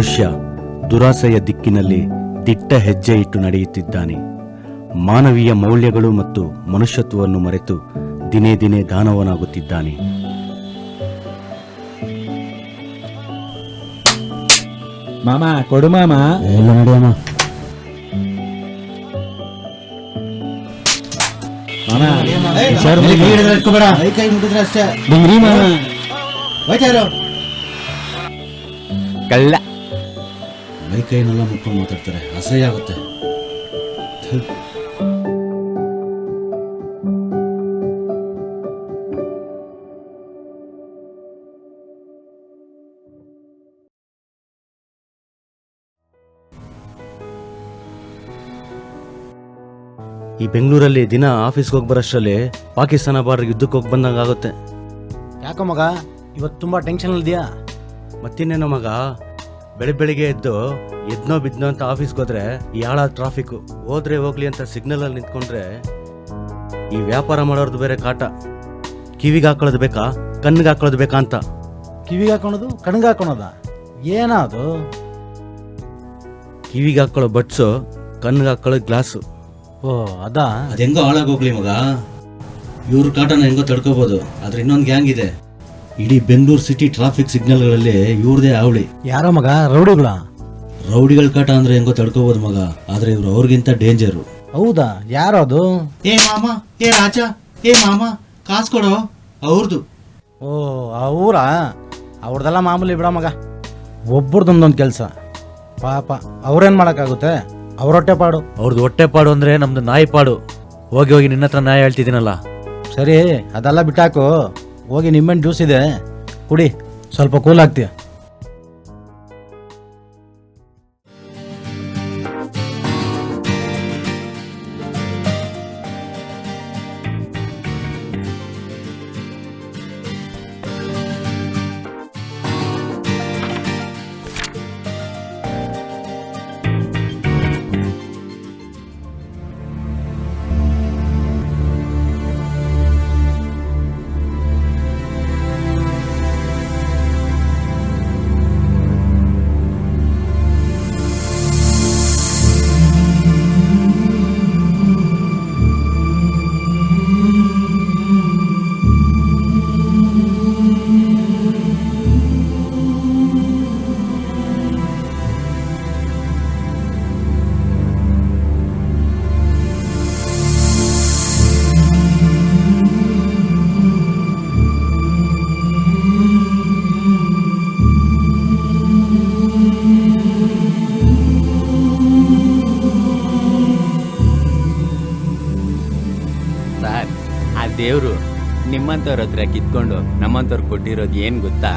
ಮನುಷ್ಯ ದುರಾಸೆಯ ದಿಕ್ಕಿನಲ್ಲಿ ದಿಟ್ಟ ಹೆಜ್ಜೆ ಇಟ್ಟು ನಡೆಯುತ್ತಿದ್ದಾನೆ. ಮಾನವೀಯ ಮೌಲ್ಯಗಳು ಮತ್ತು ಮನುಷ್ಯತ್ವವನ್ನು ಮರೆತು ದಿನೇ ದಿನೇ ದಾನವನಾಗುತ್ತಿದ್ದಾನೆ. ಮಾಮ ಕೊಡು ಮಾಮ. ಎಲ್ಲ ನಡೆಯಮ್ಮ. ಮಾಮ ಕೈ ಮುಟ್ಟಿದ್ರೆ ಅಷ್ಟೇ. ಡಿಂಗ್ರಿ ಮಾಮ. ಹೋಯ್ತಾ ಇರೋ ಕಳ್ಳ. ಮೈ ಕೈನೆಲ್ಲ ಮುಟ್ಕೊಂಡು ಮಾತಾಡ್ತಾರೆ, ಅಸಹ್ಯ ಆಗುತ್ತೆ. ಈ ಬೆಂಗಳೂರಲ್ಲಿ ದಿನ ಆಫೀಸ್ಗೆ ಹೋಗಿ ಬರೋಷ್ಟರಲ್ಲಿ ಪಾಕಿಸ್ತಾನ ಬಾರ್ಡರ್ ಯುದ್ಧಕ್ಕೆ ಹೋಗಿ ಬಂದಂಗೆ ಆಗುತ್ತೆ. ಯಾಕೋ ಮಗ ಇವತ್ತು ತುಂಬ ಟೆನ್ಷನ್ ಇದೆಯಾ? ಮತ್ತಿನ್ನೇನೋ ಮಗ, ಬೆಳಿಗ್ಗೆ ಎದ್ನೋ ಬಿದ್ನೋ ಅಂತ ಆಫೀಸ್ಗೆ ಹೋದ್ರೆ ಈ ಹಾಳಾದ ಟ್ರಾಫಿಕ್, ಹೋದ್ರೆ ಹೋಗ್ಲಿ ಅಂತ ಸಿಗ್ನಲ್ ಅಲ್ಲಿ ನಿಂತ್ಕೊಂಡ್ರೆ ಈ ವ್ಯಾಪಾರ ಮಾಡೋರ್ದು ಬೇರೆ ಕಾಟ. ಕಿವಿಗೆ ಹಾಕೊಳ್ಳೋದು ಬೇಕಾ, ಕಣ್ಣಿಗೆ ಹಾಕೊಳ್ಳೋದು ಬೇಕಾ ಅಂತ. ಕಿವಿಗೆ ಹಾಕೊಳೋದು ಕಣ್ಗೆ ಹಾಕೊಳೋದ? ಏನದು? ಕಿವಿಗೆ ಹಾಕೊಳ್ಳೋ ಬಡ್ಸು, ಕಣ್ಣಿಗೆ ಹಾಕೊಳ್ಳೋ ಗ್ಲಾಸು. ಓ ಅದಾ? ಅದೆಂಗೋ ಹಾಳಾಗೋಗ್ಲಿ ಮಗ, ಇವ್ರ ಕಾಟನ ಹೆಂಗೋ ತಡ್ಕೋಬಹುದು. ಆದ್ರೆ ಇನ್ನೊಂದು ಗ್ಯಾಂಗ್ ಇದೆ, ಇಡೀ ಬೆಂಗಳೂರು ಸಿಟಿ ಟ್ರಾಫಿಕ್ ಸಿಗ್ನಲ್ಗಳಲ್ಲಿ ಇವ್ರದೇ ಅವಳಿ. ಯಾರೋ ಮಗ? ರೌಡಿಗಳ? ರೌಡಿಗಳ ಕಾಟ ಅಂದ್ರೆ ಹೆಂಗೋ ತಡ್ಕೋಬಹುದು ಮಗ, ಆದ್ರೆ ಇವ್ರು ಅವ್ರಿಗಿಂತ ಡೇಂಜರು. ಹೌದಾ? ಯಾರೋ ಅದು? ಏ ಮಾಮ, ಏ ರಾಜ, ಏ ಮಾಮ ಕಾಸು ಕೊಡೋ, ಅವ್ರದ್ದು. ಓ ಅವರ? ಅವ್ರದೆಲ್ಲ ಮಾಮೂಲಿ ಬಿಡ ಮಗ, ಒಬ್ಬರದೊಂದೊಂದು ಕೆಲಸ. ಪಾಪ ಅವ್ರೇನ್ ಮಾಡಕ್ಕಾಗುತ್ತೆ, ಅವ್ರ ಹೊಟ್ಟೆ ಪಾಡು. ಅವ್ರದ್ದು ಹೊಟ್ಟೆ ಪಾಡು ಅಂದ್ರೆ ನಮ್ದು ನಾಯಿ ಪಾಡು. ಹೋಗಿ ಹೋಗಿ ನಿನ್ನ ಹತ್ರ ನಾಯಿ ಹೇಳ್ತಿದ್ದೀನಲ್ಲ. ಸರಿ ಅದೆಲ್ಲ ಬಿಟ್ಟಾಕು, ಹೋಗಿ ನಿಂಬೆಹಣ್ಣು ಜ್ಯೂಸ್ ಇದೆ ಕುಡಿ, ಸ್ವಲ್ಪ ಕೂಲ್ ಆಗ್ತೀಯ. ಸರ್, ಆ ದೇವ್ರು ನಿಮ್ಮಂಥವ್ರ ಹತ್ರ ಕಿತ್ಕೊಂಡು ನಮ್ಮಂಥವ್ರು ಕೊಟ್ಟಿರೋದು ಏನು ಗೊತ್ತಾ?